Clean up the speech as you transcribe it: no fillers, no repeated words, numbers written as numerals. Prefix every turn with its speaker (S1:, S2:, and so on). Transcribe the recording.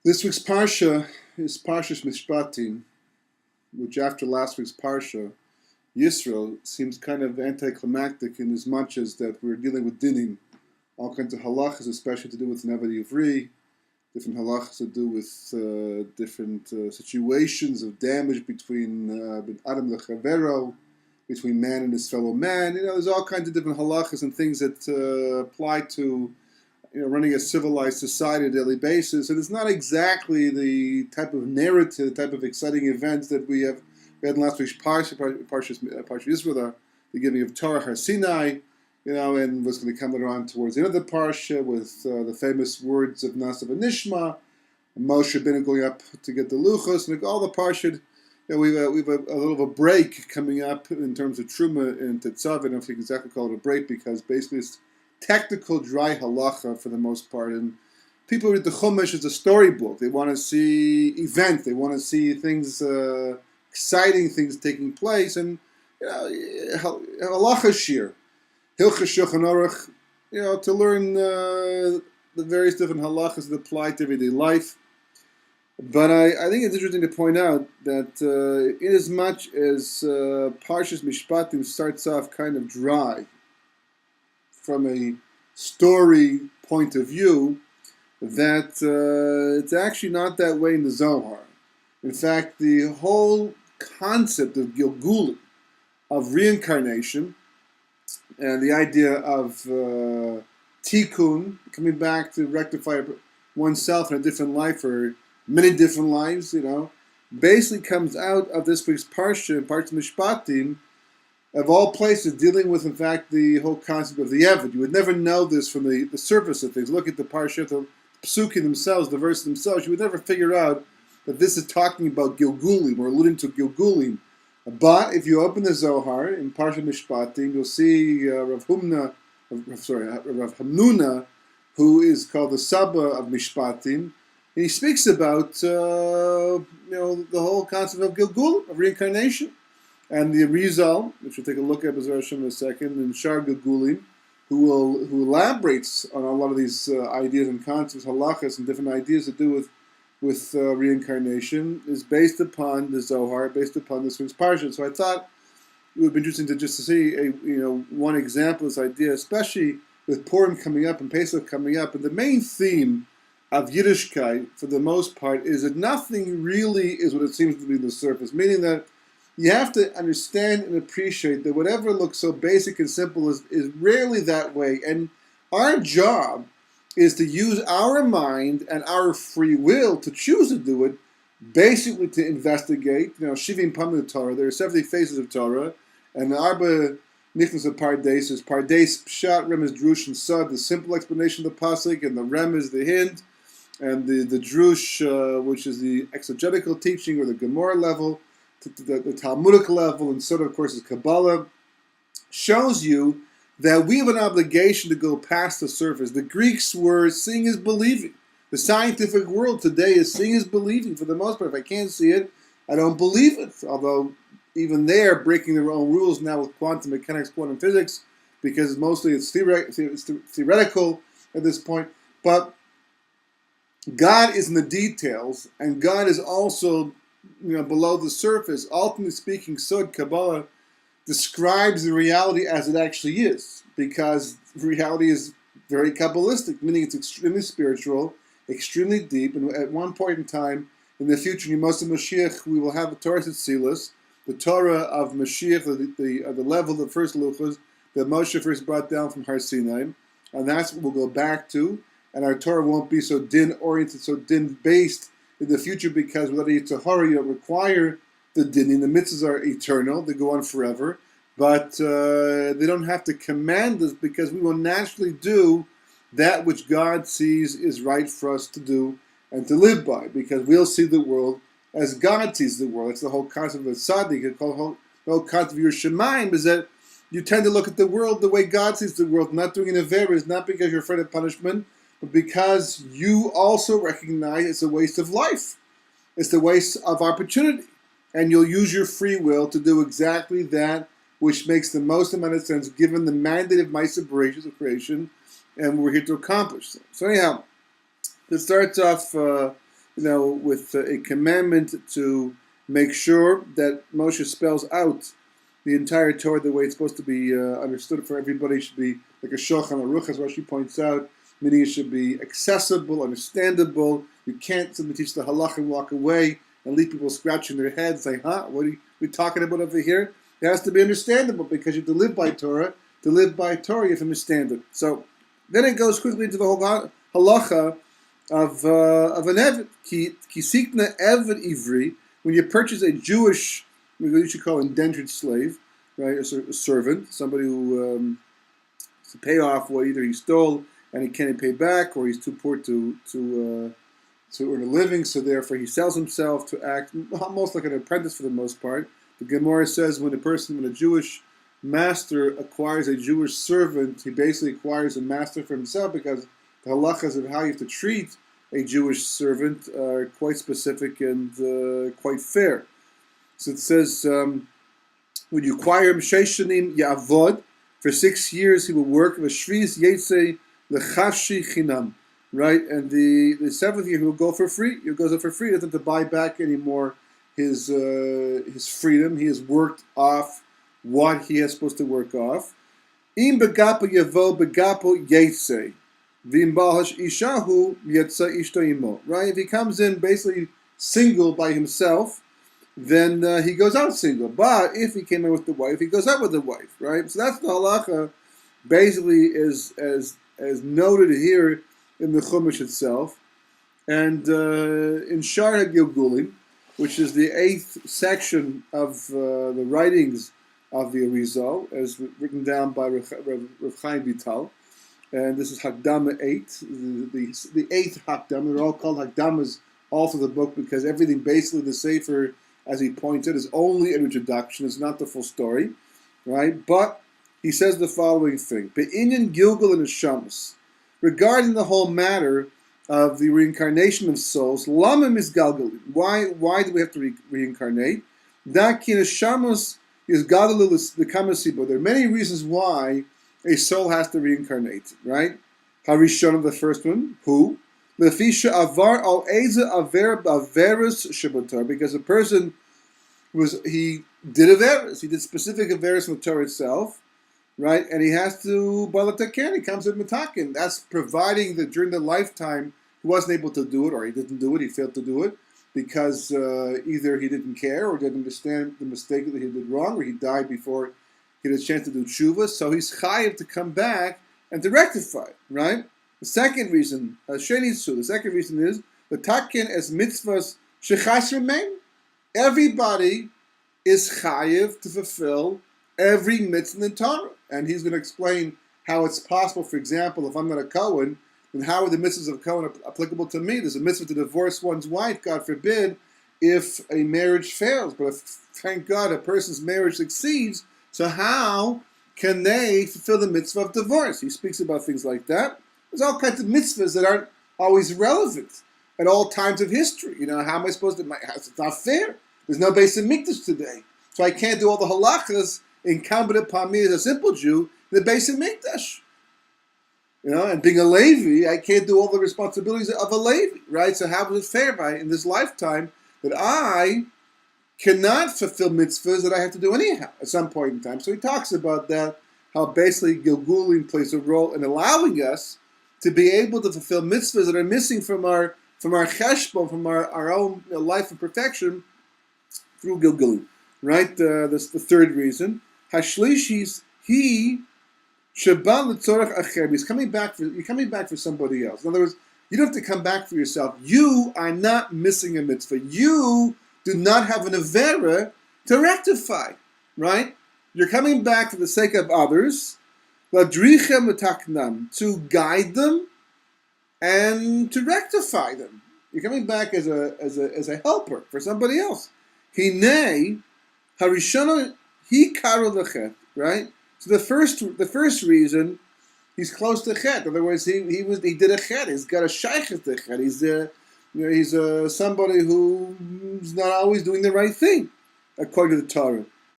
S1: This week's Parsha is Parashas Mishpatim, which after last week's Parsha, Yisrael seems kind of anticlimactic in as much as that we're dealing with dinim, all kinds of halachas, especially to do with Nevadi Ivri, different halachas to do with different situations of damage between Adam Lechavero, between man and his fellow man. There's all kinds of different halachas and things that apply to running a civilized society on a daily basis. And it's not exactly the type of narrative, the type of exciting events that we had in last week's Parashas Yisrael, the giving of Torah, Har Sinai, and what's going to come later on towards the end of the Parsha with the famous words of Nasav and Nishma, and Moshe Rabbeinu going up to get the Luchos, and all the Parshat. We've a little of a break coming up in terms of Truma and Tetzav. I don't know if you can exactly call it a break because basically it's technical, dry halacha for the most part. And people read the Chumash as a storybook. They want to see events. They want to see things, exciting things taking place. And halacha shir, Hilchos Shulchan Aruch, to learn the various different halachas that apply to everyday life. But I think it's interesting to point out that in as much as Parshas Mishpatim starts off kind of dry from a story point of view, that it's actually not that way in the Zohar. In fact, the whole concept of Gilgulim, of reincarnation, and the idea of tikkun, coming back to rectify oneself in a different life or many different lives, basically comes out of this week's Parsha, Parshas Mishpatim, of all places, dealing with, in fact, the whole concept of the Eved. You would never know this from the surface of things. Look at the Parashat, the Psukim themselves, the verses themselves. You would never figure out that this is talking about Gilgulim or alluding to Gilgulim. But if you open the Zohar in Parashat Mishpatim, you'll see Rav Hamnuna, who is called the Saba of Mishpatim. And he speaks about the whole concept of Gilgul, of reincarnation. And the Rizal, which we'll take a look at B'ezras Hashem in a second, and Shar Gilgulim, who elaborates on a lot of these ideas and concepts, halachas, and different ideas to do with reincarnation, is based upon the Zohar, based upon this week's Parashat. So I thought it would be interesting to see one example of this idea, especially with Purim coming up and Pesach coming up. And the main theme of Yiddishkeit, for the most part, is that nothing really is what it seems to be on the surface, meaning that you have to understand and appreciate that whatever looks so basic and simple is rarely that way. And our job is to use our mind and our free will to choose to do it, basically to investigate. Shivim Pam Torah, there are 70 phases of Torah, and the Arba Nichnas of Pardes is Pardes, Pshat, Remez, Drush, and Sod, the simple explanation of the Pasuk, and the Remez, the hint, and the Drush, which is the exegetical teaching or the Gemara level, the Talmudic level, and so of course is Kabbalah, shows you that we have an obligation to go past the surface. The Greeks were seeing is believing. The scientific world today is seeing is believing for the most part. If I can't see it, I don't believe it. Although even they're breaking their own rules now with quantum mechanics, quantum physics, because mostly it's theoretical at this point. But God is in the details, and God is also below the surface. Ultimately speaking, Sod Kabbalah describes the reality as it actually is, because reality is very Kabbalistic, meaning it's extremely spiritual, extremely deep, and at one point in time, in the future, in Yemos Mashiach, we will have a Torah Tzilas, the Torah of Mashiach, the level of the first Luchos that Moshe first brought down from Har Sinai, and that's what we'll go back to, and our Torah won't be so din-oriented, so din-based in the future, because without a Yitzhahara, you don't require the din. The mitzvahs are eternal, they go on forever, but they don't have to command us, because we will naturally do that which God sees is right for us to do and to live by, because we'll see the world as God sees the world. That's the whole concept of tzaddik. The whole concept of your Shemaim is that you tend to look at the world the way God sees the world, not doing an aver, is not because you're afraid of punishment, but because you also recognize it's a waste of life. It's the waste of opportunity. And you'll use your free will to do exactly that which makes the most amount of sense given the mandate of my separations of creation, and we're here to accomplish. So anyhow, it starts off with a commandment to make sure that Moshe spells out the entire Torah the way it's supposed to be understood for everybody. It should be like a Shulchan Aruch, as Rashi points out, meaning it should be accessible, understandable. You can't simply teach the halach and walk away and leave people scratching their heads, saying, what are we talking about over here? It has to be understandable because you have to live by Torah. To live by Torah, you have to understand it. So then it goes quickly into the whole halacha of an eved. Ki sikna eved ivri, when you purchase a Jewish, what you should call indentured slave, right? A servant, somebody who to pay off what either he stole and he can't pay back, or he's too poor to earn a living, so therefore he sells himself to act almost like an apprentice for the most part. The Gemara says when a Jewish master acquires a Jewish servant, he basically acquires a master for himself, because the halachas of how you have to treat a Jewish servant are quite specific and quite fair. So it says, when you acquire him, Sheishanim Ya'avod, for 6 years he will work, V'shviz Yetzei L'chashi Chinam, right? And the 7th year he will go for free. He goes up for free. He doesn't have to buy back anymore his freedom. He has worked off what he is supposed to work off. Im begapo yavo begapo yetzei, v'im balhash ishahu yetza ishto imo. Right? If he comes in basically single by himself, then he goes out single. But if he came in with the wife, he goes out with the wife. Right? So that's the halacha. Basically, is as noted here in the Chumash itself, and in Shar HaGilgulim, which is the 8th section of the writings of the Arizal, as written down by Rav Chaim Vital, and this is Hakdama 8, the 8th Hakdama. They're all called Hakdamas all through the book, because everything basically the Sefer, as he points out, is only an introduction. It's not the full story, right? But he says the following thing: Be'inyan Gilgul and Neshamas, regarding the whole matter of the reincarnation of souls, Lama Misgalgal. Why do we have to reincarnate? Dakin Neshamas is Galgalul the Kamasibo. There are many reasons why a soul has to reincarnate, right? Harishon, the first one, who? Lefisha Avar al Eza Aver Averis Shabbatar, because a person he did Averis, he did specific Averis in the Torah itself, right? And he has to Balatakan, he comes with Matakin. That's providing that during the lifetime he wasn't able to do it, or he didn't do it, he failed to do it, because either he didn't care or didn't understand the mistake that he did wrong, or he died before he had a chance to do tshuva. So he's chayiv to come back and to rectify, right? The second reason, the second reason is the takin as mitzvahs shechas remain. Everybody is chayiv to fulfill every mitzvah in the Torah, and he's going to explain how it's possible. For example, if I'm not a Kohen, then how are the mitzvahs of Kohen applicable to me? There's a mitzvah to divorce one's wife, God forbid, if a marriage fails. But if, thank God, a person's marriage succeeds, so how can they fulfill the mitzvah of divorce? He speaks about things like that. There's all kinds of mitzvahs that aren't always relevant at all times of history. You know, how am I supposed to? It's not fair. There's no Beis Hamikdash today, so I can't do all the halachas incumbent upon me as a simple Jew in the Beis Hamikdash. You know, and being a Levi, I can't do all the responsibilities of a Levi, right? So how is it fair in this lifetime that I cannot fulfill mitzvahs that I have to do anyhow at some point in time? So he talks about that, how basically Gilgulim plays a role in allowing us to be able to fulfill mitzvahs that are missing from our cheshbon, from our own life of perfection through Gilgulim, right? That's the third reason. Hashlishis, Shabbat l'tzorach acher. You're coming back for somebody else. In other words, you don't have to come back for yourself. You are not missing a mitzvah. You do not have an avera to rectify, right? You're coming back for the sake of others, ladricha metaknam, to guide them and to rectify them. You're coming back as a helper for somebody else. Hinei harishana hi karu lechet, right? So the first reason, he's close to chet. In other words, he did a chet. He's got a shaychet to chet. He's somebody who's not always doing the right thing according to the Torah.